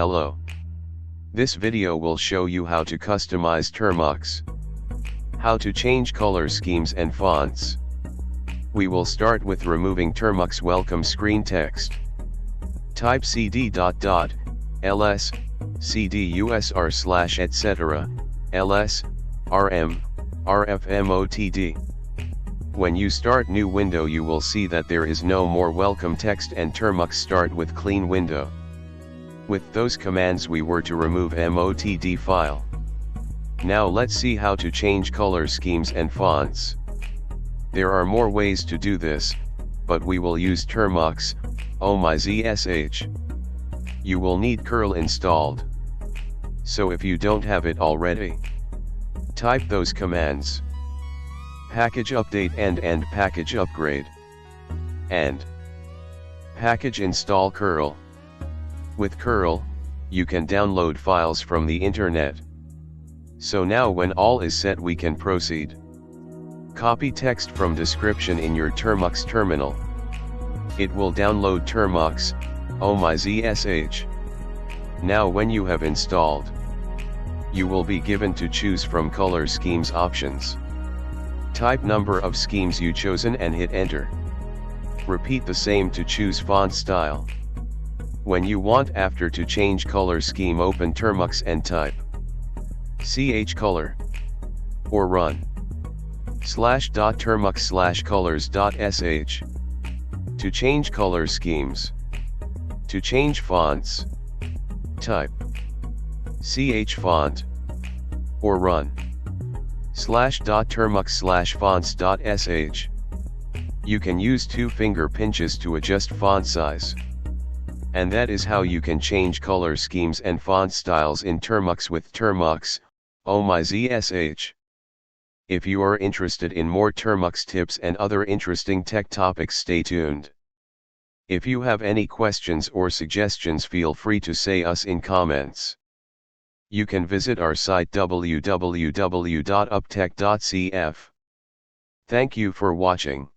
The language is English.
Hello. This video will show you how to customize Termux. How to change color schemes and fonts. We will start with removing Termux welcome screen text. Type cd ... ls, cd/usr/ etc., ls, rm, rfmotd. When you start new window you will see that there is no more welcome text and Termux start with clean window. With those commands we were to remove motd file. Now let's see how to change color schemes and fonts. There are more ways to do this, but we will use Termux-Ohmyzsh. You will need curl installed. So if you don't have it already, type those commands: package update and package upgrade, and package install curl. With curl, you can download files from the internet. So now when all is set we can proceed. Copy text from description in your Termux terminal. It will download Termux-Ohmyzsh. Now when you have installed, you will be given to choose from color schemes options. Type number of schemes you chosen and hit enter. Repeat the same to choose font style. When you want after to change color scheme, open Termux and type chcolor or run /.termux/colors.sh. To change color schemes. To change fonts, type chfont or run /.termux/fonts.sh. You can use 2 finger pinches to adjust font size. And that is how you can change color schemes and font styles in Termux with Termux-Ohmyzsh. If you are interested in more Termux tips and other interesting tech topics, stay tuned. If you have any questions or suggestions, feel free to say us in comments. You can visit our site www.uptech.cf. Thank you for watching.